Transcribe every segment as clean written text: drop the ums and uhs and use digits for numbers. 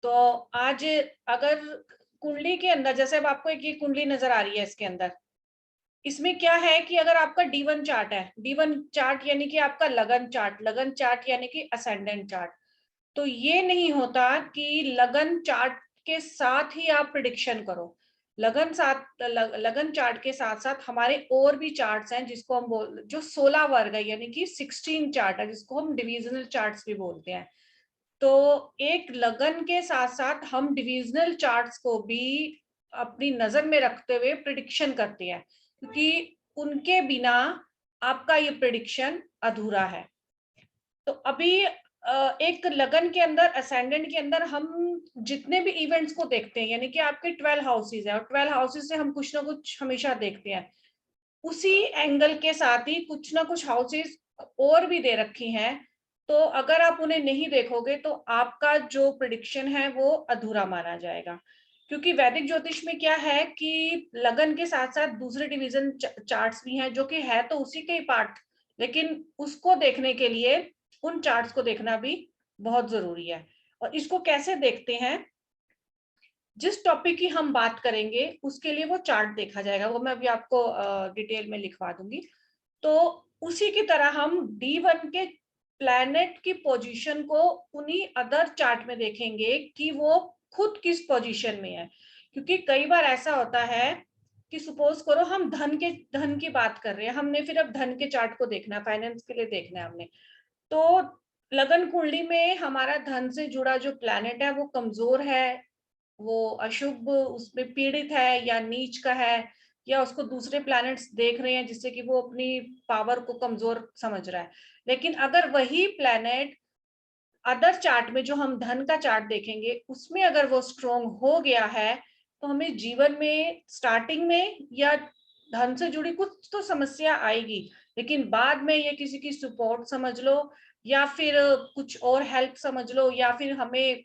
तो आज अगर कुंडली के अंदर, जैसे अब आपको एक ये कुंडली नजर आ रही है, इसके अंदर इसमें क्या है कि अगर आपका D1 चार्ट है, D1 चार्ट यानी कि आपका लगन चार्ट यानी कि असेंडेंट चार्ट, तो ये नहीं होता कि लगन चार्ट के साथ ही आप प्रिडिक्शन करो। लगन चार्ट के साथ साथ हमारे और भी चार्ट्स हैं जिसको हम जो 16 वर्ग है यानी कि 16 चार्ट है, जिसको हम डिविजनल चार्ट्स भी बोलते हैं। तो एक लगन के साथ साथ हम डिविजनल चार्ट्स को भी अपनी नजर में रखते हुए प्रिडिक्शन करते हैं, क्योंकि उनके बिना आपका ये प्रिडिक्शन अधूरा है। तो अभी एक लगन के अंदर, असेंडेंट के अंदर हम जितने भी इवेंट्स को देखते हैं, यानी कि आपके 12 हाउसेज है और 12 हाउसेज से हम कुछ ना कुछ हमेशा देखते हैं, उसी एंगल के साथ ही कुछ ना कुछ हाउसेज और भी दे रखी हैं। तो अगर आप उन्हें नहीं देखोगे तो आपका जो प्रिडिक्शन है वो अधूरा माना जाएगा, क्योंकि वैदिक ज्योतिष में क्या है कि लगन के साथ साथ दूसरे डिवीजन चार्ट्स भी हैं, जो कि है तो उसी के ही पार्ट, लेकिन उसको देखने के लिए उन चार्ट्स को देखना भी बहुत जरूरी है। और इसको कैसे देखते हैं, जिस टॉपिक की हम बात करेंगे उसके लिए वो चार्ट देखा जाएगा, वो मैं अभी आपको डिटेल में लिखवा दूंगी। तो उसी की तरह हम D1 के प्लैनेट की पोजीशन को उन्हीं अदर चार्ट में देखेंगे कि वो खुद किस पोजीशन में है। क्योंकि कई बार ऐसा होता है कि सपोज करो हम धन की बात कर रहे हैं, हमने फिर अब धन के चार्ट को देखना है, फाइनेंस के लिए देखना है हमने, तो लगन कुंडली में हमारा धन से जुड़ा जो प्लैनेट है वो कमजोर है, वो अशुभ उसमें पीड़ित है या नीच का है, या उसको दूसरे प्लैनेट्स देख रहे हैं जिससे कि वो अपनी पावर को कमजोर समझ रहा है। लेकिन अगर वही प्लैनेट अदर चार्ट में, जो हम धन का चार्ट देखेंगे, उसमें अगर वो स्ट्रोंग हो गया है, तो हमें जीवन में स्टार्टिंग में या धन से जुड़ी कुछ तो समस्या आएगी, लेकिन बाद में ये किसी की सपोर्ट समझ लो, या फिर कुछ और हेल्प समझ लो, या फिर हमें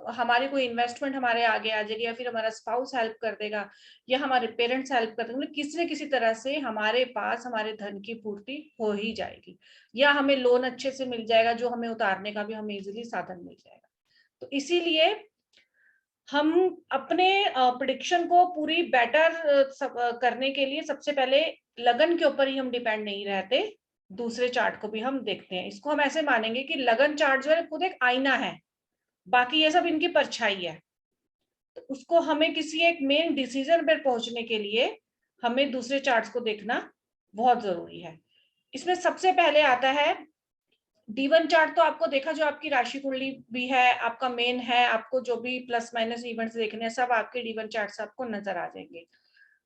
हमारी कोई इन्वेस्टमेंट हमारे आगे आ जाएगी, या फिर हमारा स्पाउस हेल्प कर देगा, या हमारे पेरेंट्स हेल्प कर देंगे, मतलब किसी न किसी तरह से हमारे पास हमारे धन की पूर्ति हो ही जाएगी, या हमें लोन अच्छे से मिल जाएगा, जो हमें उतारने का भी हमें इजीली साधन मिल जाएगा। तो इसीलिए हम अपने प्रिडिक्शन को पूरी बेटर करने के लिए सबसे पहले लगन के ऊपर ही हम डिपेंड नहीं रहते, दूसरे चार्ट को भी हम देखते हैं। इसको हम ऐसे मानेंगे कि लगन चार्ट जो है खुद एक आईना है, बाकी ये सब इनकी परछाई है। तो उसको हमें किसी एक मेन डिसीजन पर पहुंचने के लिए हमें दूसरे चार्ट्स को देखना बहुत जरूरी है। इसमें सबसे पहले आता है D1 चार्ट, तो आपको देखा, जो आपकी राशि कुंडली भी है, आपका मेन है, आपको जो भी प्लस माइनस इवेंट्स देखने हैं सब आपके D1 चार्ट से आपको नजर आ जाएंगे।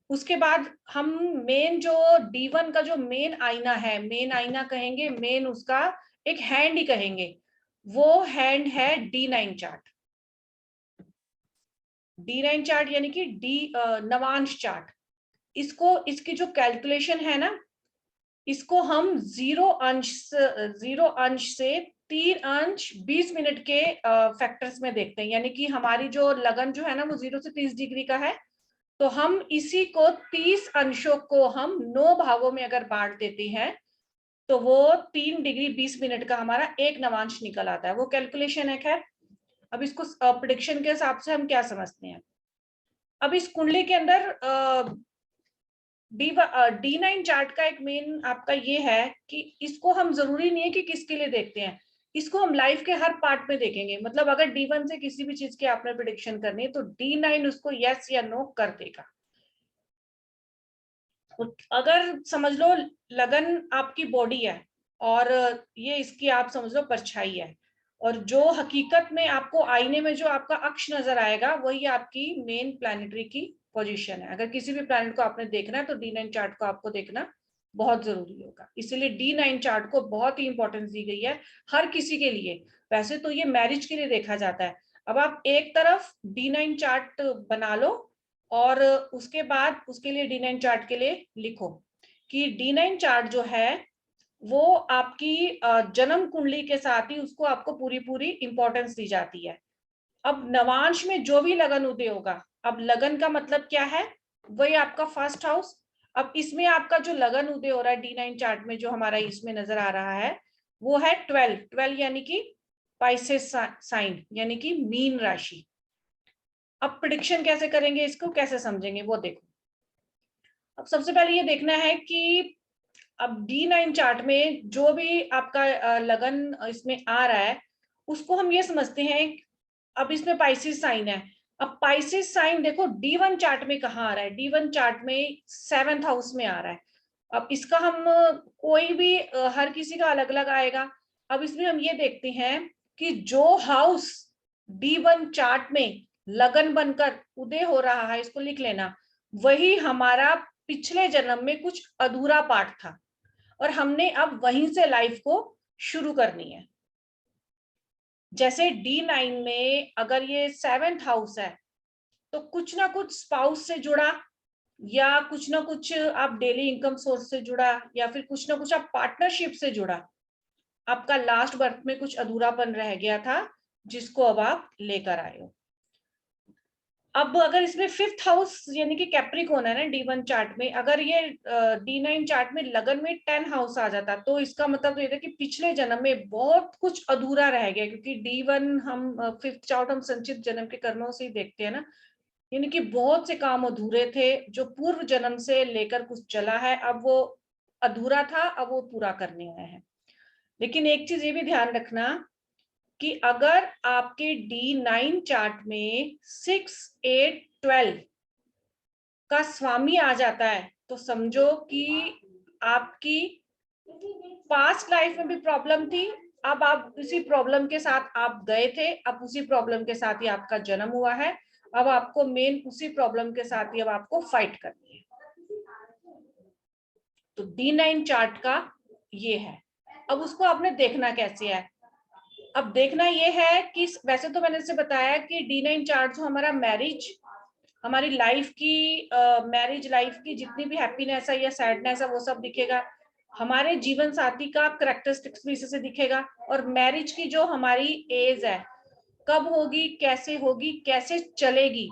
उसके बाद हम मेन जो D1 का जो मेन आईना है, मेन आईना कहेंगे, मेन उसका एक हैंड ही कहेंगे, वो हैंड है D9 चार्ट। D9 चार्ट यानी कि नवांश चार्ट। इसको, इसकी जो कैलकुलेशन है ना, इसको हम जीरो अंश से 3 अंश 20 मिनट के फैक्टर्स में देखते हैं, यानी कि हमारी जो लगन जो है ना वो 0 से 30 डिग्री का है, तो हम इसी को 30 अंशों को हम 9 भागों में अगर बांट देते हैं, तो वो 3 डिग्री 20 मिनट का हमारा एक नवांश निकल आता है। वो कैलकुलेशन है। खैर, अब इसको प्रिडिक्शन के हिसाब से हम क्या समझते हैं। अब इस कुंडली के अंदर D9 चार्ट का एक मेन आपका ये है कि इसको हम जरूरी नहीं है कि किसके लिए देखते हैं, इसको हम लाइफ के हर पार्ट में देखेंगे। मतलब अगर D1 से किसी भी चीज की आपने प्रिडिक्शन करनी है तो D9 उसको यस या नो कर देगा। अगर समझ लो लगन आपकी बॉडी है और ये इसकी आप समझ लो परछाई है, और जो हकीकत में आपको आईने में जो आपका अक्ष नजर आएगा वही आपकी मेन प्लैनेटरी की पोजीशन है। अगर किसी भी प्लैनेट को आपने देखना है तो D9 चार्ट को आपको देखना बहुत जरूरी होगा। इसीलिए D9 चार्ट को बहुत ही इंपॉर्टेंस दी गई है हर किसी के लिए। वैसे तो ये मैरिज के लिए देखा जाता है। अब आप एक तरफ D9 चार्ट बना लो और उसके बाद उसके लिए D9 चार्ट के लिए लिखो कि D9 चार्ट जो है वो आपकी जन्म कुंडली के साथ ही उसको आपको पूरी पूरी इंपॉर्टेंस दी जाती है। अब नवांश में जो भी लगन उदय होगा, अब लगन का मतलब क्या है, वही आपका फर्स्ट हाउस। अब इसमें आपका जो लगन उदय हो रहा है D9 चार्ट में, जो हमारा इसमें नजर आ रहा है, वो है 12 यानी कि पाइसेस साइन यानी कि मीन राशि। अब प्रिडिक्शन कैसे करेंगे, इसको कैसे समझेंगे वो देखो। अब सबसे पहले ये देखना है कि अब D9 चार्ट में जो भी आपका लगन इसमें आ रहा है उसको हम ये समझते हैं। अब इसमें पाइसिस साइन है। अब पाइसिस साइन देखो D1 चार्ट में कहाँ आ रहा है, D1 चार्ट में 7th हाउस में आ रहा है। अब इसका हम कोई भी हर किसी का अलग अलग आएगा। अब इसमें हम ये देखते हैं कि जो हाउस D1 चार्ट में लगन बनकर उदय हो रहा है, इसको लिख लेना, वही हमारा पिछले जन्म में कुछ अधूरा पार्ट था और हमने अब वहीं से लाइफ को शुरू करनी है। जैसे D9 में अगर ये 7th हाउस है तो कुछ ना कुछ स्पाउस से जुड़ा, या कुछ ना कुछ आप डेली इनकम सोर्स से जुड़ा, या फिर कुछ ना कुछ आप पार्टनरशिप से जुड़ा। आपका लास्ट बर्थ में कुछ अधूरापन रह गया था जिसको अब आप लेकर आए हो। अब अगर इसमें 5th हाउस यानी कि कैप्रिकॉर्न है ना D1 चार्ट में, अगर ये D9 चार्ट में लगन में 10 हाउस आ जाता तो इसका मतलब तो ये था कि पिछले जन्म में बहुत कुछ अधूरा रह गया, क्योंकि D1 हम 5th चार्ट हम संचित जन्म के कर्मों से ही देखते हैं ना, यानी कि बहुत से काम अधूरे थे जो पूर्व जन्म से लेकर कुछ चला है, अब वो अधूरा था, अब वो पूरा करने आए हैं। लेकिन एक चीज ये भी ध्यान रखना कि अगर आपके D9 चार्ट में 6, 8, 12 का स्वामी आ जाता है तो समझो कि आपकी पास्ट लाइफ में भी प्रॉब्लम थी, अब आप उसी प्रॉब्लम के साथ आप गए थे, अब उसी प्रॉब्लम के साथ ही आपका जन्म हुआ है, अब आपको मेन उसी प्रॉब्लम के साथ ही अब आपको फाइट करनी है। तो D9 चार्ट का ये है। अब उसको आपने देखना कैसे है। अब देखना ये है कि वैसे तो मैंने इससे बताया कि D9 चार्ट जो हमारा मैरिज, हमारी लाइफ की मैरिज लाइफ की जितनी भी हैप्पीनेस है या सैडनेस है वो सब दिखेगा। हमारे जीवन साथी का कैरेक्टरिस्टिक्स भी इससे दिखेगा, और मैरिज की जो हमारी एज है, कब होगी, कैसे चलेगी,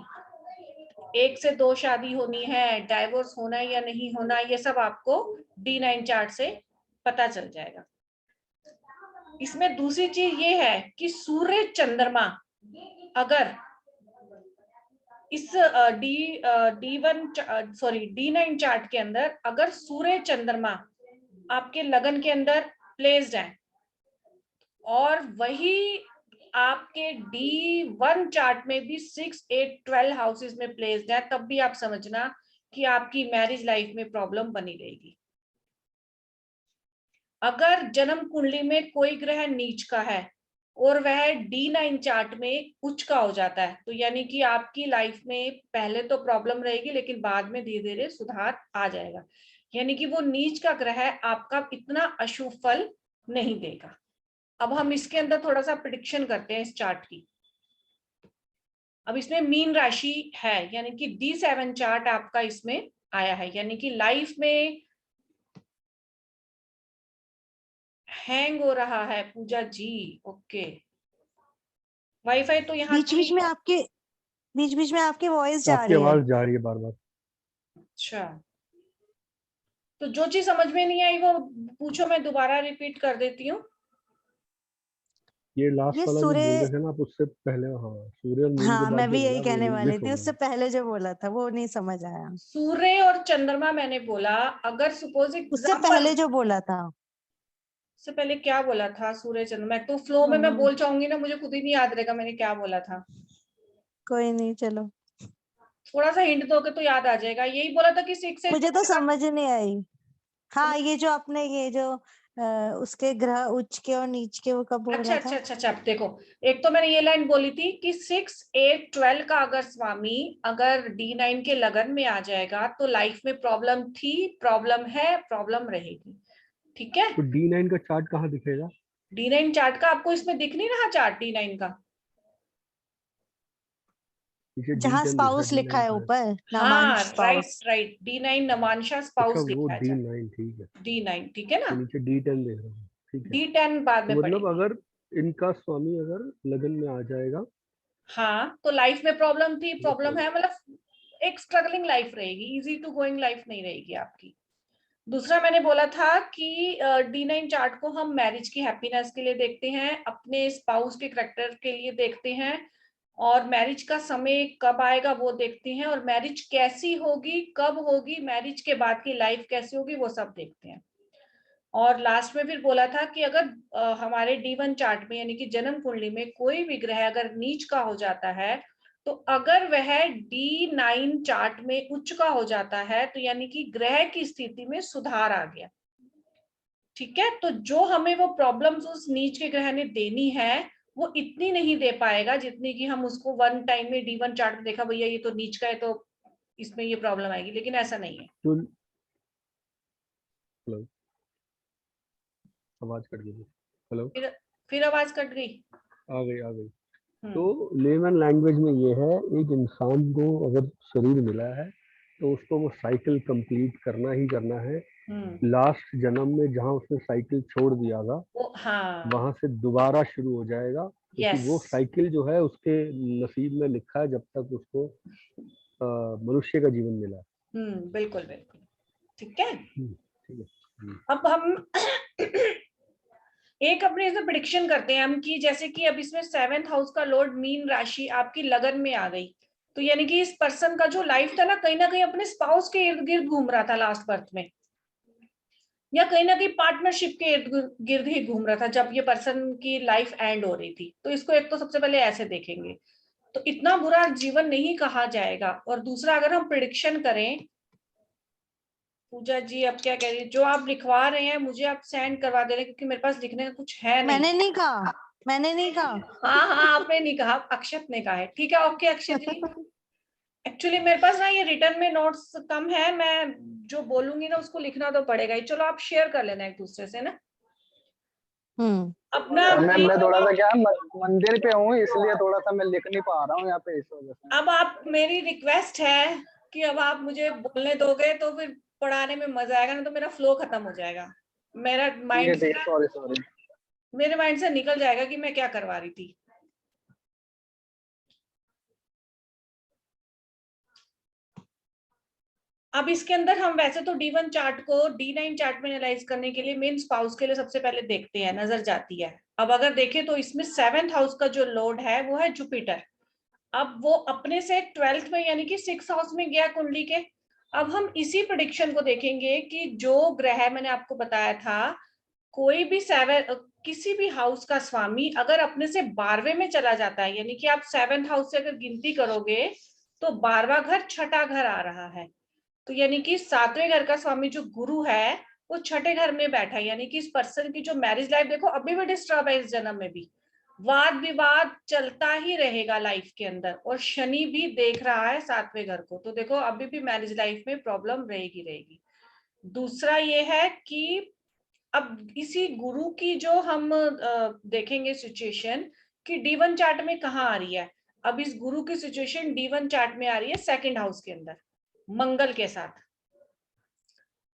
1 से 2 शादी होनी है, डाइवोर्स होना है या नहीं होना, ये सब आपको D9 चार्ट से पता चल जाएगा। इसमें दूसरी चीज ये है कि सूर्य चंद्रमा अगर इस D9 चार्ट के अंदर अगर सूर्य चंद्रमा आपके लगन के अंदर प्लेस्ड है और वही आपके D1 चार्ट में भी 6, 8, 12 हाउसेस में प्लेस्ड है, तब भी आप समझना कि आपकी मैरिज लाइफ में प्रॉब्लम बनी रहेगी। अगर जन्म कुंडली में कोई ग्रह नीच का है और वह D9 चार्ट में उच्च का हो जाता है, तो यानी कि आपकी लाइफ में पहले तो प्रॉब्लम रहेगी लेकिन बाद में धीरे धीरे सुधार आ जाएगा, यानी कि वो नीच का ग्रह आपका इतना अशुभ फल नहीं देगा। अब हम इसके अंदर थोड़ा सा प्रिडिक्शन करते हैं इस चार्ट की। अब इसमें मीन राशि है, यानी कि D7 चार्ट आपका इसमें आया है, यानी कि लाइफ में हैंग हो रहा है पूजा जी। ओके, वाईफाई तो यहाँ बीच थी। बीच में आपकी वॉइस जा आपकी रही है। आवाज जा रही है बार बार। अच्छा, तो जो चीज समझ में नहीं आई वो पूछो, मैं दोबारा रिपीट कर देती हूँ। ये लास्ट ये वाला जो बोल रहे सूर्य, थे ना आप, उससे पहले, हाँ, सूर्य और मून के हाँ बाद मैं जो भी बोला यही कहने ये वाली थी, सुना। उससे पहले जो बोला था वो नहीं समझ आया। सूर्य और चंद्रमा मैंने बोला, अगर सपोज उससे एग्जाम्पल, पहले जो बोला था। उससे पहले क्या बोला था, सूर्य चंद्रमा, मैं तो फ्लो में मैं बोल जाऊंगी ना, मुझे खुद ही नहीं याद रहेगा मैंने क्या बोला था। कोई नहीं, चलो। थोड़ा सा हिंट दोगे तो याद आ जाएगा। यही बोला था कि 6 से मुझे तो 12 का। समझ नहीं आई। हाँ, ये जो आपने ये जो उसके ग्रह उच्च के और नीच के, वो कब अच्छा बोला अच्छा था? अच्छा अच्छा, देखो, एक तो मैंने ये लाइन बोली थी कि 6, 8, 12 का अगर स्वामी अगर D9 के लगन में आ जाएगा तो लाइफ में प्रॉब्लम थी, प्रॉब्लम है, प्रॉब्लम रहेगी। ठीक है, तो D9 का चार्ट कहाँ दिखेगा? D9 चार्ट का आपको इसमें दिख नहीं रहा चार्ट D9 का? नीचे जहाँ D10 दिख रहा है, स्पाउस लिखा D9 है का है। ऊपर, हाँ, नामांश राइट स्पाउस। राइट, D9 नवांशा अच्छा, स्पाउस वो लिखा है D9, ठीक है। D9, ठीक है तो ना। नीचे D10 देख रहा हूँ, ठीक है। D10 बाद तो में मतलब पढ़ेंगे। अगर इनका स्वामी अगर लगन में आ जाएगा हाँ, तो लाइफ में प्रॉब्लम थी, ये प्रॉब्लम तो, है, मतलब एक स्ट्रगलिंग लाइफ रहेगी, इजी टू गोइंग लाइफ नहीं रहेगी आपकी। दूसरा मैंने बोला था कि D9 चार्ट को हम मैरिज की हैप्पीनेस के लिए देखते हैं, अपने स्पाउस के करेक्टर के लिए देखते हैं, और मैरिज का समय कब आएगा वो देखते हैं, और मैरिज कैसी होगी, कब होगी, मैरिज के बाद की लाइफ कैसी होगी, वो सब देखते हैं। और लास्ट में फिर बोला था कि अगर हमारे D1 चार्ट में यानी कि जन्म कुंडली में कोई भी ग्रह अगर नीच का हो जाता है, तो अगर वह D9 चार्ट में उच्च का हो जाता है, तो यानी कि ग्रह की स्थिति में सुधार आ गया। ठीक है, तो जो हमें वो प्रॉब्लम्स उस नीच के ग्रह ने देनी है वो इतनी नहीं दे पाएगा जितनी कि हम उसको वन टाइम में D1 चार्ट में देखा भैया ये तो नीच का है तो इसमें ये प्रॉब्लम आएगी, लेकिन ऐसा नहीं है। हेलो, आवाज कट गई। हेलो, फिर आवाज कट गई। आ गई। तो लेमन लैंग्वेज में ये है, एक इंसान को अगर शरीर मिला है तो उसको वो साइकिल कंप्लीट करना ही करना है। लास्ट जन्म में जहाँ उसने साइकिल छोड़ दिया था हाँ, वहां से दोबारा शुरू हो जाएगा, क्योंकि वो साइकिल जो है उसके नसीब में लिखा है जब तक उसको मनुष्य का जीवन मिला। बिल्कुल बिल्कुल ठीक है। ठीक है। अब हम एक अपने इसे प्रिडिक्शन करते हैं हम कि जैसे कि अब इसमें 7th हाउस का लॉर्ड मीन राशि आपकी लगन में आ गई, तो यानी कि इस पर्सन का जो लाइफ था ना कहीं अपने स्पाउस के इर्द गिर्द घूम रहा था लास्ट बर्थ में, या कहीं ना कहीं पार्टनरशिप के इर्द गिर्द ही घूम रहा था जब ये पर्सन की लाइफ एंड हो रही थी। तो इसको एक तो सबसे पहले ऐसे देखेंगे, तो इतना बुरा जीवन नहीं कहा जाएगा। और दूसरा अगर हम प्रिडिक्शन करें, पूजा जी अब क्या कह रही है, जो आप लिखवा रहे हैं मुझे आप सेंड करवा दे रहे हैं क्योंकि मेरे पास लिखने का कुछ है नहीं। मैंने नहीं कहा। हाँ आपने नहीं कहा, अक्षत ने कहा है। ठीक है, ओके अक्षत जी। एक्चुअली मेरे पास ना ये रिटर्न में नोट्स कम है, मैं जो बोलूंगी ना उसको लिखना तो पड़ेगा ही। चलो आप शेयर कर लेना एक दूसरे से ना। अपना मैं थोड़ा सा क्या मंदिर पे हूँ इसलिए थोड़ा सा मैं लिख नहीं पा रहा हूँ यहाँ पे, इस वजह से। अब आप, मेरी रिक्वेस्ट है कि अब आप मुझे बोलने दोगे तो फिर पढ़ाने में मजा आएगा, ना तो मेरा फ्लो खत्म हो जाएगा, मेरा माइंड सॉरी मेरे माइंड से निकल जाएगा कि मैं क्या करवा रही थी। अब इसके अंदर हम वैसे तो D1 चार्ट को D9 चार्ट में एनालाइज करने के लिए मेन स्पाउस के लिए सबसे पहले देखते हैं, नजर जाती है। अब अगर देखें तो इसमें 7th हाउस का जो लॉर्ड है वो है जुपिटर। अब वो अपने से 12th में यानी कि 6th हाउस में गया कुंडली के। अब हम इसी प्रेडिक्शन को देखेंगे कि जो ग्रह मैंने आपको बताया था, कोई भी किसी भी हाउस का स्वामी अगर अपने से 12वें में चला जाता है, यानी कि आप 7th हाउस से अगर गिनती करोगे तो 12वां घर छठा घर आ रहा है, तो यानी कि 7वें घर का स्वामी जो गुरु है वो छठे घर में बैठा है। यानी कि इस पर्सन की जो मैरिज लाइफ देखो अभी भी डिस्टर्ब है, इस जन्म में भी वाद विवाद चलता ही रहेगा लाइफ के अंदर, और शनि भी देख रहा है 7वें घर को, तो देखो अभी भी मैरिज लाइफ में प्रॉब्लम रहेगी। दूसरा ये है कि अब इसी गुरु की जो हम देखेंगे सिचुएशन कि D1 चार्ट में कहाँ आ रही है। अब इस गुरु की सिचुएशन D1 चार्ट में आ रही है 2nd हाउस के अंदर मंगल के साथ।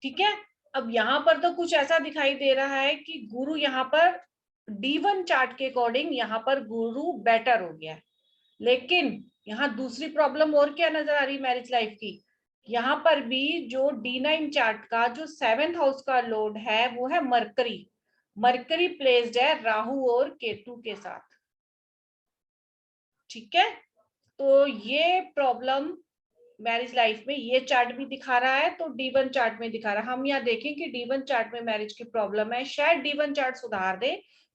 ठीक है, अब यहाँ पर तो कुछ ऐसा दिखाई दे रहा है कि गुरु यहाँ पर D1 चार्ट के अकॉर्डिंग यहाँ पर गुरु बेटर हो गया है, लेकिन यहाँ दूसरी प्रॉब्लम और क्या नजर आ रही है मैरिज लाइफ की। यहाँ पर भी जो D9 चार्ट का जो 7th हाउस का लॉर्ड है वो है मरकरी। मरकरी प्लेस्ड है राहु और केतु के साथ। ठीक है, तो ये प्रॉब्लम मैरिज लाइफ में ये चार्ट भी दिखा रहा है, तो D1 चार्ट में दिखा रहा है। हम यहाँ देखें कि D1 चार्ट में मैरिज की प्रॉब्लम है, शायद D1 चार्ट सुधार दे,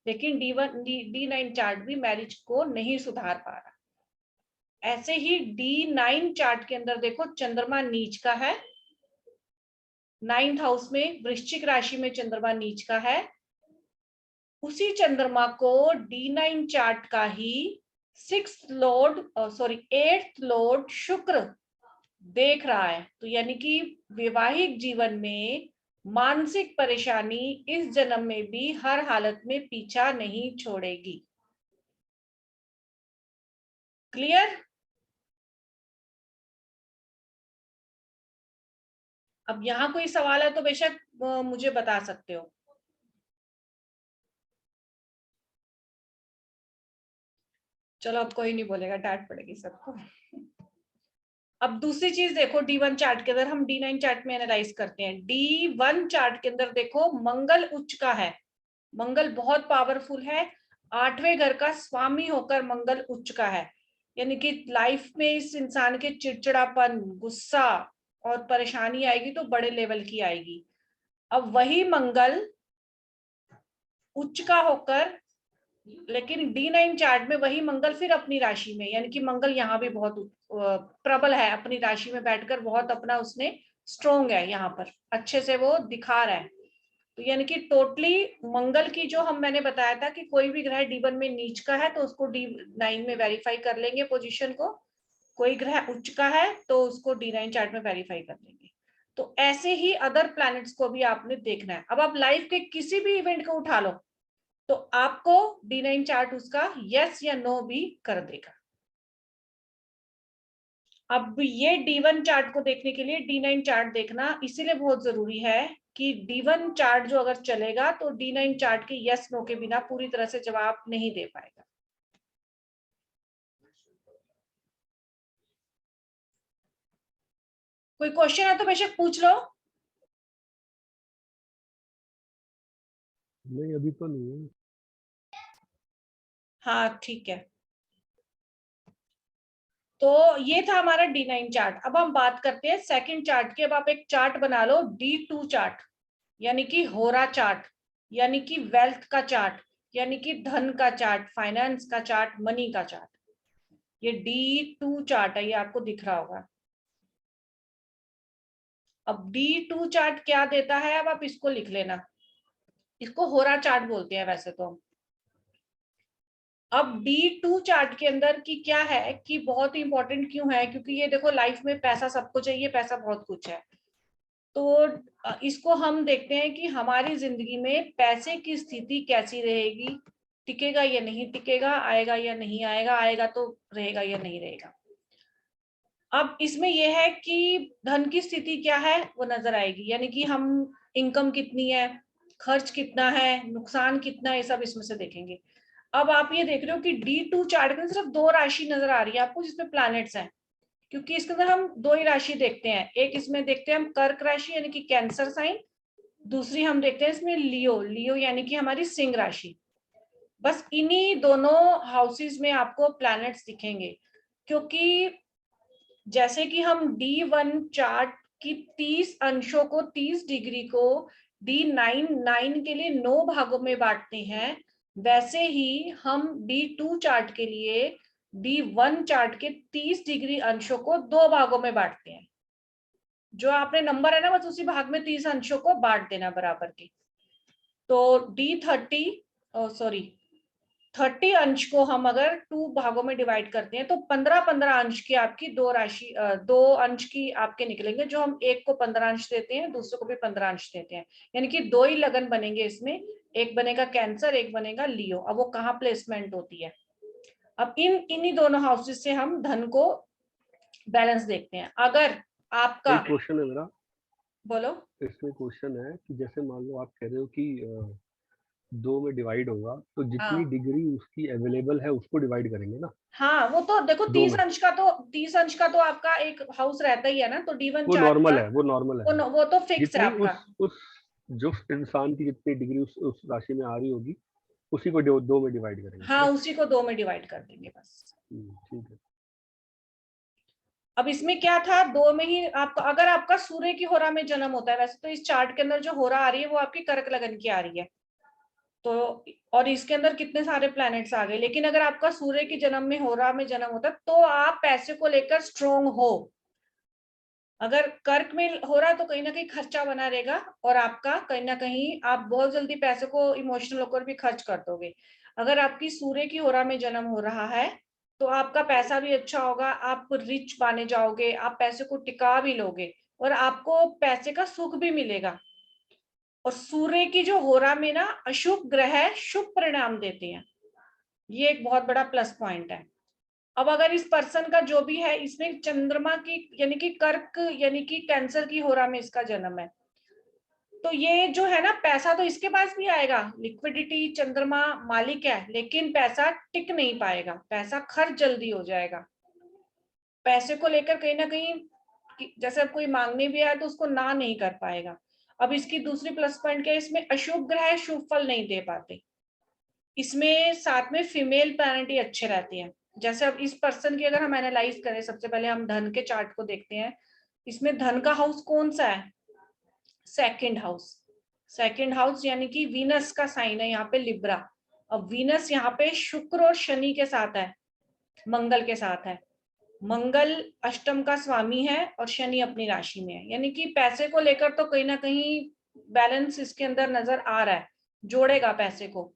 लेकिन D9 चार्ट भी मैरिज को नहीं सुधार पा रहा। ऐसे ही D9 चार्ट के अंदर देखो चंद्रमा नीच का है, 9th हाउस में वृश्चिक राशि में चंद्रमा नीच का है। उसी चंद्रमा को D9 चार्ट का ही 8th लॉर्ड शुक्र देख रहा है, तो यानी कि वैवाहिक जीवन में मानसिक परेशानी इस जन्म में भी हर हालत में पीछा नहीं छोड़ेगी। क्लियर? अब यहाँ कोई सवाल है तो बेशक मुझे बता सकते हो। चलो अब कोई नहीं बोलेगा, डांट पड़ेगी सबको। अब दूसरी चीज देखो, D1 चार्ट के अंदर हम D9 चार्ट में एनालाइज करते हैं। D1 चार्ट के अंदर देखो मंगल उच्च का है, मंगल बहुत पावरफुल है, 8वें घर का स्वामी होकर मंगल उच्च का है। यानी कि लाइफ में इस इंसान के चिड़चिड़ापन, गुस्सा और परेशानी आएगी तो बड़े लेवल की आएगी। अब वही मंगल उच्च का होकर, लेकिन D9 चार्ट में वही मंगल फिर अपनी राशि में, यानी कि मंगल यहाँ भी बहुत प्रबल है, अपनी राशि में बैठकर बहुत अपना उसने स्ट्रोंग है, यहाँ पर अच्छे से वो दिखा रहा है। तो यानी कि टोटली मंगल की जो मैंने बताया था कि कोई भी ग्रह D1 में नीच का है तो उसको D9 में वेरीफाई कर लेंगे पोजीशन को, कोई ग्रह उच्च का है तो उसको D9 चार्ट में वेरीफाई कर लेंगे। तो ऐसे ही अदर प्लैनेट्स को भी आपने देखना है। अब आप लाइफ के किसी भी इवेंट को उठा लो तो आपको D9 चार्ट उसका यस या नो भी कर देगा। अब ये D1 चार्ट को देखने के लिए D9 चार्ट देखना इसीलिए बहुत जरूरी है कि D1 चार्ट जो अगर चलेगा तो D9 चार्ट के यस नो के बिना पूरी तरह से जवाब नहीं दे पाएगा। कोई क्वेश्चन है तो बेशक पूछ लो। नहीं, अभी तो नहीं है। हाँ ठीक है, तो ये था हमारा D9 चार्ट। अब हम बात करते हैं सेकंड चार्ट की। अब आप एक चार्ट बना लो D2 चार्ट, यानी कि होरा चार्ट, यानी कि वेल्थ का चार्ट, यानी कि धन का चार्ट, फाइनेंस का चार्ट, मनी का चार्ट। ये D2 चार्ट है, ये आपको दिख रहा होगा। अब D2 चार्ट क्या देता है, अब आप इसको लिख लेना, इसको होरा चार्ट बोलते हैं वैसे तो। अब D2 चार्ट के अंदर की क्या है कि बहुत इंपॉर्टेंट क्यों है, क्योंकि ये देखो लाइफ में पैसा सबको चाहिए, पैसा बहुत कुछ है, तो इसको हम देखते हैं कि हमारी जिंदगी में पैसे की स्थिति कैसी रहेगी, टिकेगा या नहीं टिकेगा, आएगा या नहीं आएगा, आएगा तो रहेगा या नहीं रहेगा। अब इसमें यह है कि धन की स्थिति क्या है वो नजर आएगी, यानी कि हम इनकम कितनी है, खर्च कितना है, नुकसान कितना है, ये सब इसमें से देखेंगे। अब आप ये देख रहे हो कि D2 चार्ट में सिर्फ 2 राशि नजर आ रही है आपको जिसमें प्लैनेट्स हैं, क्योंकि इसके अंदर हम 2 ही राशि देखते हैं। एक इसमें देखते हैं हम कर्क राशि यानी कि कैंसर साइन, दूसरी हम देखते हैं इसमें लियो, लियो यानी कि हमारी सिंह राशि। बस इन्हीं दोनों हाउसेस में आपको प्लैनेट्स दिखेंगे, क्योंकि जैसे कि हम D1 चार्ट की 30 अंशों को 30 डिग्री को D9 के लिए 9 भागों में बांटते हैं, वैसे ही हम D2 चार्ट के लिए D1 चार्ट के 30 डिग्री अंशों को 2 भागों में बांटते हैं। जो आपने नंबर है ना बस उसी भाग में 30 अंशों को बांट देना बराबर के। तो D30 अंश को हम अगर 2 भागों में डिवाइड करते हैं तो 15-15 अंश की आपकी 2 अंश की आपके निकलेंगे, जो हम एक को 15 अंश देते हैं, दूसरे को भी 15 अंश देते हैं, यानी कि 2 ही लगन बनेंगे इसमें, एक बनेगा कैंसर, एक बनेगा लियो। अब वो कहाँ प्लेसमेंट होती है। अब इन्हीं दोनों हाउसेस से हम धन को बैलेंस देखते हैं। अगर आपका क्वेश्चन है मेरा, बोलो। इसमें क्वेश्चन है कि जैसे मान लो आप कह रहे हो कि 2 में डिवाइड होगा तो जितनी हाँ डिग्री उसकी अवेलेबल है उसको डिवाइड करेंगे ना। हाँ, वो तो देखो 2 30 में अंश का तो 30 अंश का तो आपका एक हाउस रहता ही है ना, तो D1 वो चार्ट नॉर्मल का है, वो नॉर्मल है। वो तो फिक्स है जितनी आपका। उस जो इंसान की जितनी डिग्री उस राशि में आ रही होगी उसी को 2 में डिवाइड करेंगे। हाँ, उसी को 2 में डिवाइड कर देंगे बस। ठीक है। अब इसमें क्या था, 2 में ही आपका, अगर आपका सूर्य की होरा में जन्म होता है, वैसे तो इस चार्ट के अंदर जो होरा आ रही है वो आपकी कर्क लगन की आ रही है, तो और इसके अंदर कितने सारे प्लैनेट्स आ गए, लेकिन अगर आपका सूर्य की जन्म में होरा में जन्म होता है तो आप पैसे को लेकर स्ट्रोंग हो। अगर कर्क में हो रहा है तो कहीं ना कहीं खर्चा बना रहेगा, और आपका कहीं ना कहीं आप बहुत जल्दी पैसे को इमोशनल होकर भी खर्च कर दोगे। अगर आपकी सूर्य की होरा में जन्म हो रहा है तो आपका पैसा भी अच्छा होगा, आप रिच बने जाओगे, आप पैसे को टिका भी लोगे और आपको पैसे का सुख भी मिलेगा। और सूर्य की जो होरा में ना अशुभ ग्रह शुभ परिणाम देते हैं, ये एक बहुत बड़ा प्लस पॉइंट है। अब अगर इस पर्सन का जो भी है इसमें चंद्रमा की यानी कि कर्क यानी कि कैंसर की होरा में इसका जन्म है, तो ये जो है ना पैसा तो इसके पास भी आएगा, लिक्विडिटी, चंद्रमा मालिक है, लेकिन पैसा टिक नहीं पाएगा, पैसा खर्च जल्दी हो जाएगा। पैसे को लेकर कहीं ना कहीं जैसे अब कोई मांगने भी आए तो उसको ना नहीं कर पाएगा। अब इसकी दूसरी प्लस पॉइंट क्या है, इसमें अशुभ ग्रह शुभ फल नहीं दे पाते, इसमें साथ में फीमेल प्लैनेट ही अच्छे रहते हैं। जैसे अब इस पर्सन की अगर हम एनालाइज करें, सबसे पहले हम धन के चार्ट को देखते हैं। इसमें धन का हाउस कौन सा है? Second house. सेकंड हाउस यानी कि वीनस का साइन है यहाँ पे लिब्रा। अब वीनस यहाँ पे शुक्र और शनि के साथ है, मंगल के साथ है। मंगल अष्टम का स्वामी है और शनि अपनी राशि में है, यानी कि पैसे को लेकर तो कहीं ना कहीं बैलेंस इसके अंदर नजर आ रहा है, जोड़ेगा पैसे को।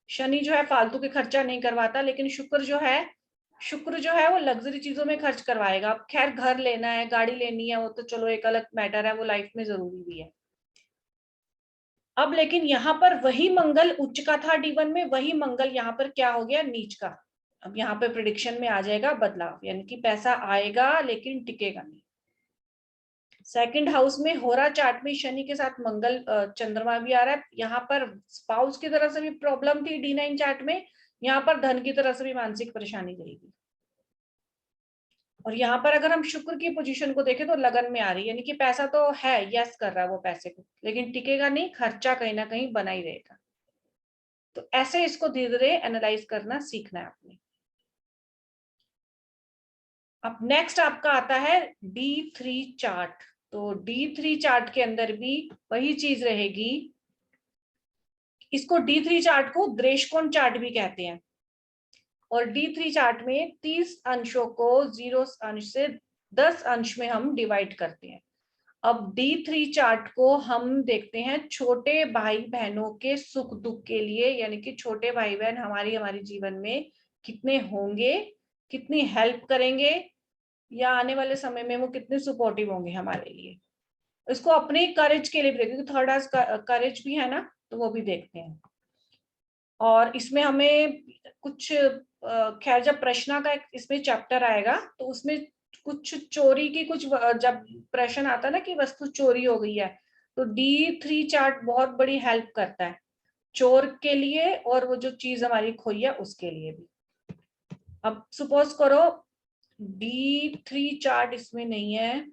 शनि जो है फालतू के खर्चा नहीं करवाता, लेकिन शुक्र जो है वो लग्जरी चीजों में खर्च करवाएगा। खैर घर लेना है, गाड़ी लेनी है, वो तो चलो एक अलग मैटर है, वो लाइफ में जरूरी भी है। अब लेकिन यहाँ पर वही मंगल उच्च का था D1 में, वही मंगल यहाँ पर क्या हो गया? नीच का। अब यहाँ पे प्रिडिक्शन में आ जाएगा बदलाव, यानी कि पैसा आएगा लेकिन टिकेगा नहीं। सेकंड हाउस में होरा चार्ट में शनि के साथ मंगल चंद्रमा भी आ रहा है। यहाँ पर स्पाउस की तरफ से भी प्रॉब्लम थी D9 चार्ट में, यहाँ पर धन की तरफ से भी मानसिक परेशानी रहेगी। और यहाँ पर अगर हम शुक्र की पोजीशन को देखें तो लगन में आ रही है, यानी कि पैसा तो है, यस कर रहा है वो पैसे को, लेकिन टिकेगा नहीं, खर्चा कहीं ना कहीं बना ही रहेगा। तो ऐसे इसको धीरे धीरे एनालाइज करना सीखना है आपने। अब नेक्स्ट आपका आता है D3 चार्ट। तो D3 चार्ट के अंदर भी वही चीज रहेगी। इसको D3 चार्ट को दृष्टिकोण चार्ट भी कहते हैं। और D3 चार्ट में 30 अंशों को 0 अंश से 10 अंश में हम डिवाइड करते हैं। अब D3 चार्ट को हम देखते हैं छोटे भाई बहनों के सुख दुख के लिए, यानी कि छोटे भाई बहन हमारे जीवन में कितने होंगे, कितनी हेल्प करेंगे, या आने वाले समय में वो कितने सपोर्टिव होंगे हमारे लिए। इसको अपने करेज के लिए भी देखते हैं, थर्ड हाउस करेज भी है ना, तो वो भी देखते हैं। और इसमें हमें कुछ खैर जब प्रश्न का इसमें चैप्टर आएगा तो उसमें कुछ चोरी की कुछ जब प्रश्न आता है ना कि वस्तु चोरी हो गई है, तो D3 चार्ट बहुत बड़ी हेल्प करता है चोर के लिए, और वो जो चीज हमारी खोई है उसके लिए भी। अब सपोज करो D3 चार्ट इसमें नहीं है,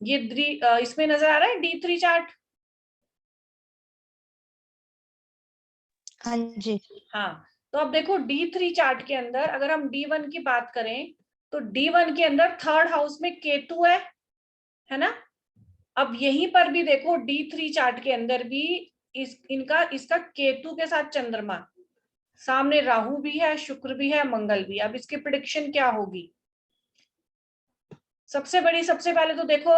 ये इसमें नजर आ रहा है D3 चार्ट? हाँ जी। हाँ, तो अब देखो D3 चार्ट के अंदर अगर हम D1 की बात करें तो D1 के अंदर थर्ड हाउस में केतु है ना। अब यहीं पर भी देखो D3 चार्ट के अंदर भी इसका केतु के साथ चंद्रमा, सामने राहु भी है, शुक्र भी है, मंगल भी। अब इसकी प्रेडिक्शन क्या होगी? सबसे पहले तो देखो,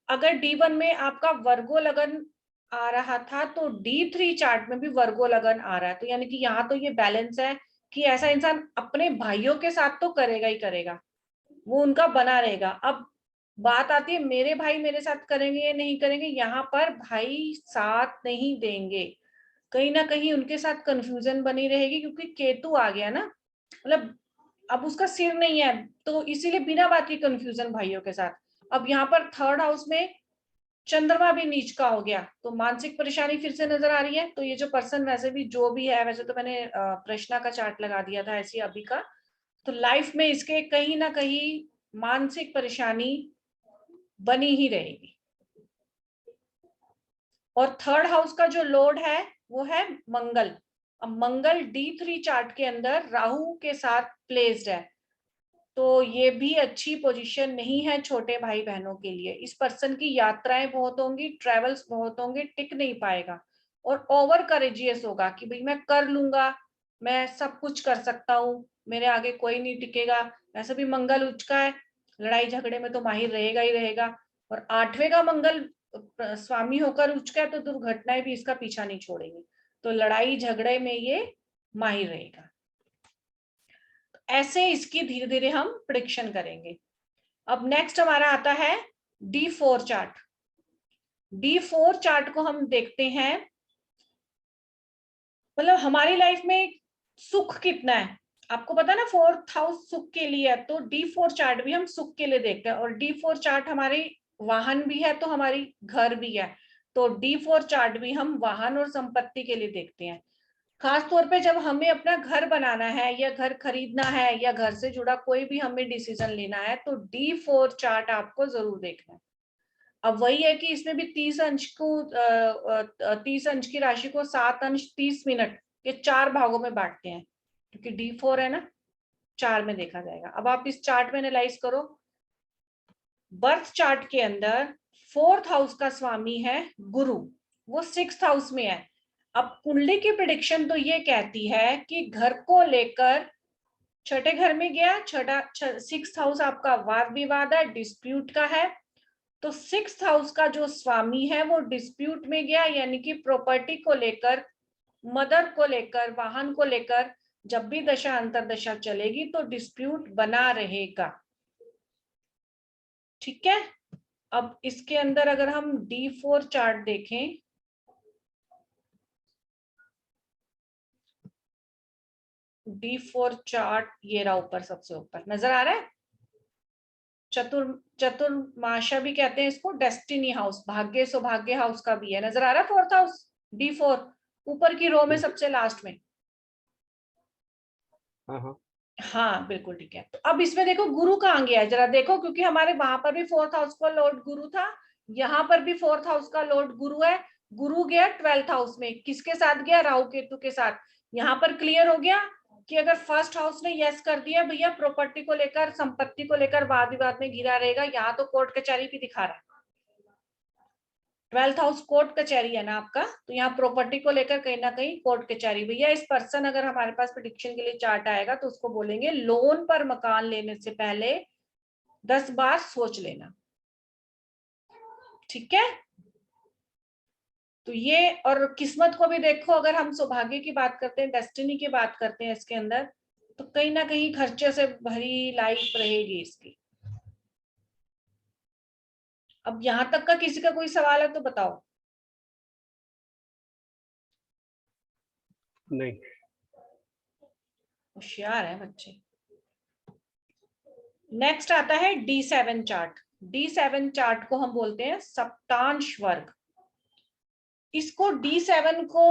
अगर D1 में आपका वर्गो लगन आ रहा था तो D3 चार्ट में भी वर्गो लगन आ रहा है, तो यानी कि यहाँ तो ये बैलेंस है कि ऐसा इंसान अपने भाइयों के साथ तो करेगा ही करेगा, वो उनका बना रहेगा। अब बात आती है मेरे भाई मेरे साथ करेंगे या नहीं करेंगे, यहाँ पर भाई साथ नहीं देंगे, कहीं ना कहीं उनके साथ कंफ्यूजन बनी रहेगी, क्योंकि केतु आ गया ना, मतलब अब उसका सिर नहीं है, तो इसीलिए बिना बात की कंफ्यूजन भाइयों के साथ। अब यहाँ पर थर्ड हाउस में चंद्रमा भी नीच का हो गया, तो मानसिक परेशानी फिर से नजर आ रही है। तो ये जो पर्सन वैसे भी जो भी है, वैसे तो मैंने प्रश्न का चार्ट लगा दिया था ऐसी अभी का, तो लाइफ में इसके कहीं ना कहीं मानसिक परेशानी बनी ही रहेगी। और थर्ड हाउस का जो लॉर्ड है वो है मंगल। अब मंगल D3 चार्ट के अंदर राहु के साथ प्लेस्ड है, तो ये भी अच्छी पोजीशन नहीं है छोटे भाई बहनों के लिए। इस पर्सन की यात्राएं बहुत होंगी, ट्रेवल्स बहुत होंगे, टिक नहीं पाएगा और ओवर करेजियस होगा कि भाई मैं कर लूंगा, मैं सब कुछ कर सकता हूँ, मेरे आगे कोई नहीं टिकेगा। वैसे भी मंगल उच्च का है, लड़ाई झगड़े में तो माहिर रहेगा ही रहेगा। और 8वें का मंगल स्वामी होकर उच्च का है, तो दुर्घटनाएं भी इसका पीछा नहीं छोड़ेंगी, तो लड़ाई झगड़े में ये माहिर रहेगा। ऐसे इसकी धीरे धीरे हम प्रेडिक्शन करेंगे। अब नेक्स्ट हमारा आता है D4 चार्ट। D4 चार्ट को हम देखते हैं, मतलब हमारी लाइफ में सुख कितना है आपको पता है ना, 4th हाउस सुख के लिए है, तो D4 चार्ट भी हम सुख के लिए देखते हैं। और D4 चार्ट हमारी वाहन भी है, तो हमारी घर भी है, तो D4 चार्ट भी हम वाहन और संपत्ति के लिए देखते हैं। खास तौर पे जब हमें अपना घर बनाना है या घर खरीदना है या घर से जुड़ा कोई भी हमें डिसीजन लेना है, तो D4 चार्ट आपको जरूर देखना है। अब वही है कि इसमें भी 30 अंश की राशि को 7 अंश 30 मिनट ये 4 भागों में बांटते हैं क्योंकि D4 है ना, 4 में देखा जाएगा। अब आप इस चार्ट में एनालाइज करो, बर्थ चार्ट के अंदर 4th हाउस का स्वामी है गुरु, वो 6th हाउस में है। अब कुंडली की प्रेडिक्शन तो ये कहती है कि घर को लेकर छठे घर में गया, 6th हाउस आपका वाद विवाद है, डिस्प्यूट का है, तो 6th हाउस का जो स्वामी है वो डिस्प्यूट में गया, यानी कि प्रॉपर्टी को लेकर, मदर को लेकर, वाहन को लेकर जब भी दशा अंतरदशा चलेगी तो डिस्प्यूट बना रहेगा। ठीक है, अब इसके अंदर अगर हम D4 चार्ट देखें, D4 चार्ट ये रहा ऊपर, सबसे ऊपर नजर आ रहा है, चतुर्माशा भी कहते हैं इसको, डेस्टिनी हाउस, भाग्य सौभाग्य हाउस का भी है, नजर आ रहा है 4th हाउस D4 ऊपर की रो में सबसे लास्ट में। हाँ बिल्कुल ठीक है। तो अब इसमें देखो गुरु कहाँ गया है, जरा देखो, क्योंकि हमारे वहां पर भी 4th हाउस का लॉर्ड गुरु था, यहाँ पर भी 4th हाउस का लॉर्ड गुरु है। गुरु गया 12th हाउस में, किसके साथ गया, राहु केतु के साथ। यहाँ पर क्लियर हो गया कि अगर 1st हाउस ने यस कर दिया भैया, प्रॉपर्टी को लेकर, संपत्ति को लेकर वाद विवाद में घिरा रहेगा, यहाँ तो कोर्ट कचहरी भी दिखा रहा है। 12th हाउस कोर्ट कचहरी है ना आपका, तो यहाँ प्रॉपर्टी को लेकर कहीं ना कहीं कोर्ट कचहरी। भैया इस पर्सन अगर हमारे पास प्रेडिक्शन के लिए चार्ट आएगा तो उसको बोलेंगे लोन पर मकान लेने से पहले 10 बार सोच लेना। ठीक है, तो ये, और किस्मत को भी देखो, अगर हम सौभाग्य की बात करते हैं, डेस्टिनी की बात करते हैं इसके अंदर, तो कहीं ना कहीं खर्चे से भरी लाइफ रहेगी इसकी। अब यहां तक का किसी का कोई सवाल है तो बताओ। नहीं, होशियार है बच्चे। नेक्स्ट आता है D7 चार्ट। D7 चार्ट को हम बोलते हैं सप्तांश वर्ग। इसको D7 को,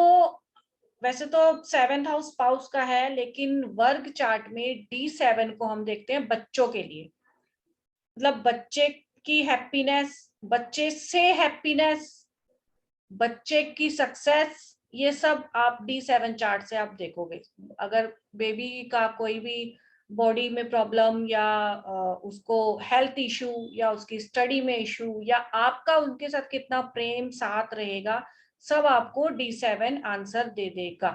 वैसे तो 7th हाउस स्पाउस का है, लेकिन वर्ग चार्ट में D7 को हम देखते हैं बच्चों के लिए, मतलब बच्चे की हैप्पीनेस, बच्चे से हैप्पीनेस, बच्चे की सक्सेस, ये सब आप D7 चार्ट से आप देखोगे। अगर बेबी का कोई भी बॉडी में प्रॉब्लम, या उसको हेल्थ इशू, या उसकी स्टडी में इशू, या आपका उनके साथ कितना प्रेम साथ रहेगा, सब आपको D7 आंसर दे देगा।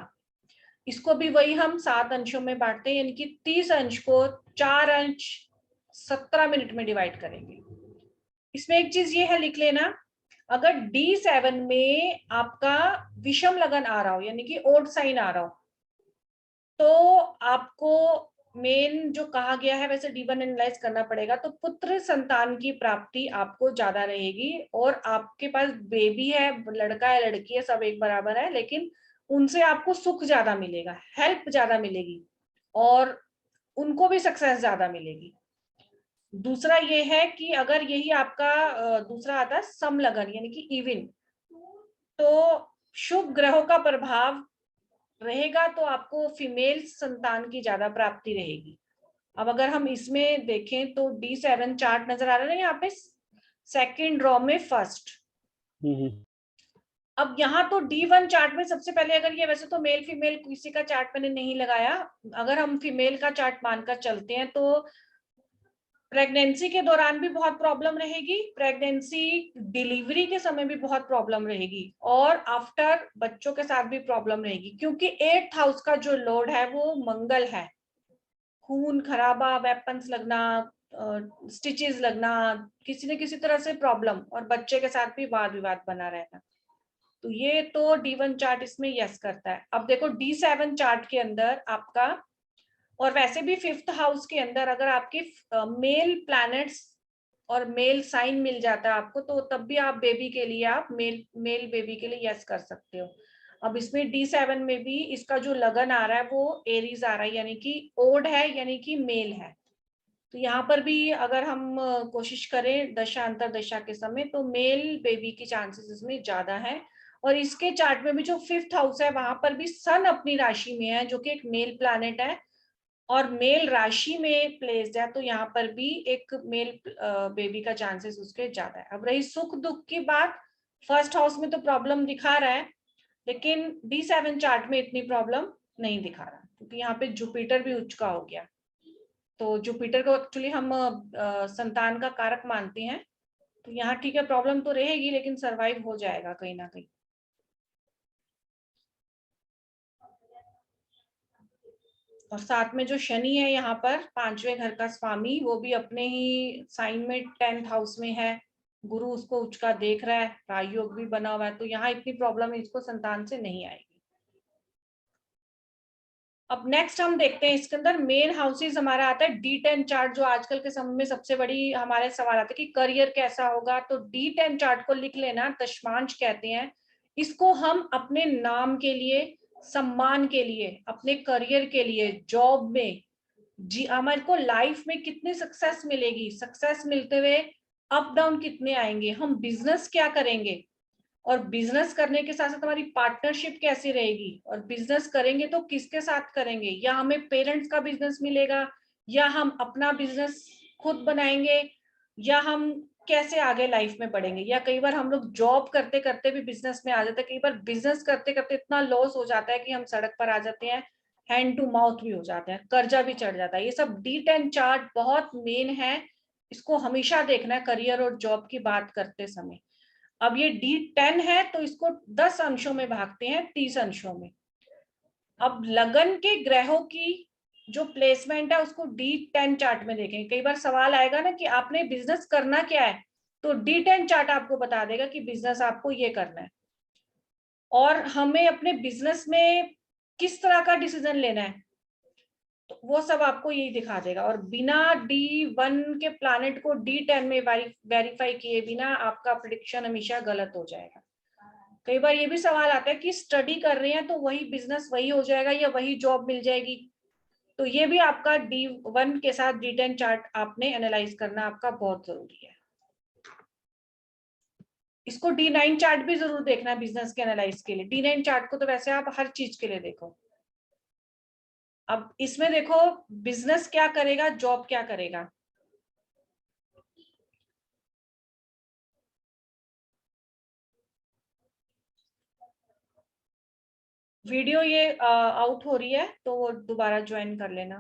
इसको भी वही हम 7 अंशों में बांटते हैं, यानी कि 30 अंश को 4 अंश 17 मिनट में डिवाइड करेंगे। इसमें एक चीज ये है, लिख लेना, अगर D7 में आपका विषम लगन आ रहा हो, यानी कि ओड साइन आ रहा हो, तो आपको मेन जो कहा गया है, वैसे D1 एनालाइज करना पड़ेगा, तो पुत्र संतान की प्राप्ति आपको ज्यादा रहेगी, और आपके पास बेबी है, लड़का है लड़की है, सब एक बराबर है, लेकिन उनसे आपको सुख ज्यादा मिलेगा, हेल्प ज्यादा मिलेगी, और उनको भी सक्सेस ज्यादा मिलेगी। दूसरा ये है कि अगर यही आपका दूसरा आता है समलगन, यानी कि इवन, तो शुभ ग्रहों का प्रभाव रहेगा, तो आपको फीमेल संतान की ज्यादा प्राप्ति रहेगी। अब अगर हम इसमें देखें तो D7 चार्ट नजर आ रहा है ना यहाँ पे, सेकंड रो में फर्स्ट। अब यहाँ तो D1 चार्ट में सबसे पहले, अगर ये, वैसे तो मेल फीमेल किसी का चार्ट मैंने नहीं लगाया, अगर हम फीमेल का चार्ट मानकर चलते हैं तो प्रेगनेंसी के दौरान भी बहुत प्रॉब्लम रहेगी, प्रेगनेंसी डिलीवरी के समय भी बहुत प्रॉब्लम रहेगी, और आफ्टर बच्चों के साथ भी प्रॉब्लम रहेगी, क्योंकि 8th हाउस का जो लॉर्ड है वो मंगल है। खून खराबा, वेपन्स लगना, स्टिचेस लगना, किसी न किसी तरह से प्रॉब्लम, और बच्चे के साथ भी वाद विवाद बना रहना। तो ये तो D1 चार्ट इसमें यस करता है। अब देखो D7 चार्ट के अंदर आपका, और वैसे भी 5th हाउस के अंदर अगर आपके मेल प्लैनेट्स और मेल साइन मिल जाता है आपको, तो तब भी आप बेबी के लिए, आप मेल बेबी के लिए यस कर सकते हो। अब इसमें D7 में भी इसका जो लगन आ रहा है वो एरीज आ रहा है, यानी कि ओड है, यानी कि मेल है। तो यहाँ पर भी अगर हम कोशिश करें दशा अंतर दशा के समय, तो मेल बेबी की चांसेस इसमें ज्यादा है। और इसके चार्ट में भी जो 5th हाउस है, वहां पर भी सन अपनी राशि में है, जो कि एक मेल प्लैनेट है, और मेल राशि में प्लेस्ड है, तो यहाँ पर भी एक मेल बेबी का चांसेस उसके ज्यादा है। अब रही सुख दुख की बात, 1st हाउस में तो प्रॉब्लम दिखा रहा है, लेकिन D7 चार्ट में इतनी प्रॉब्लम नहीं दिखा रहा, क्योंकि यहाँ पे जुपिटर भी उच्च का हो गया। तो जुपिटर को एक्चुअली हम संतान का कारक मानते हैं, तो यहाँ ठीक है प्रॉब्लम तो रहेगी, लेकिन सरवाइव हो जाएगा कहीं ना कहीं। और साथ में जो शनि है यहाँ पर 5वें घर का स्वामी, वो भी अपने ही साइन में 10th हाउस में है, गुरु उसको उच्च का देख रहा है, राजयोग भी बना हुआ है, तो यहाँ इतनी प्रॉब्लम इसको संतान से नहीं आएगी। अब नेक्स्ट हम देखते हैं इसके अंदर मेन हाउसेस हमारा आता है D10 चार्ट, जो आजकल के समय में सबसे बड़ी हमारे सवाल आता है कि करियर कैसा होगा। तो D10 चार्ट को लिख लेना, दशमांश कहते हैं इसको। हम अपने नाम के लिए, सम्मान के लिए, अपने करियर के लिए, जॉब में जी हमारे को लाइफ में कितनी सक्सेस मिलेगी, सक्सेस मिलते हुए अप डाउन कितने आएंगे, हम बिजनेस क्या करेंगे, और बिजनेस करने के साथ साथ हमारी पार्टनरशिप कैसी रहेगी, और बिजनेस करेंगे तो किसके साथ करेंगे, या हमें पेरेंट्स का बिजनेस मिलेगा, या हम अपना बिजनेस खुद बनाएंगे, या हम कैसे आगे लाइफ में बढ़ेंगे। या कई बार हम लोग जॉब करते करते भी बिजनेस में आ जाते हैं, कई बार बिजनेस करते करते इतना लॉस हो जाता है कि हम सड़क पर आ जाते हैं, हैंड टू माउथ भी हो जाते हैं, कर्जा भी चढ़ जाता है। ये सब D10 चार्ट बहुत मेन है, इसको हमेशा देखना है करियर और जॉब की बात करते समय। अब ये D10 है तो इसको 10 अंशों में भागते हैं, 30 अंशों में। अब लगन के ग्रहों की जो प्लेसमेंट है उसको D10 चार्ट में देखेंगे। कई बार सवाल आएगा ना कि आपने बिजनेस करना क्या है, तो D10 चार्ट आपको बता देगा कि बिजनेस आपको ये करना है, और हमें अपने बिजनेस में किस तरह का डिसीजन लेना है, तो वो सब आपको यही दिखा देगा। और बिना D1 के प्लैनेट को D10 में वेरीफाई किए बिना आपका प्रेडिक्शन हमेशा गलत हो जाएगा। कई बार ये भी सवाल आता है कि स्टडी कर रहे हैं तो वही बिजनेस वही हो जाएगा या वही जॉब मिल जाएगी, तो ये भी आपका D1 के साथ D10 चार्ट आपने एनालाइज करना आपका बहुत जरूरी है। इसको D9 चार्ट भी जरूर देखना है बिजनेस के एनालाइज के लिए। D9 चार्ट को तो वैसे आप हर चीज के लिए देखो। अब इसमें देखो बिजनेस क्या करेगा, जॉब क्या करेगा। वीडियो ये आउट हो रही है तो वो दोबारा ज्वाइन कर लेना।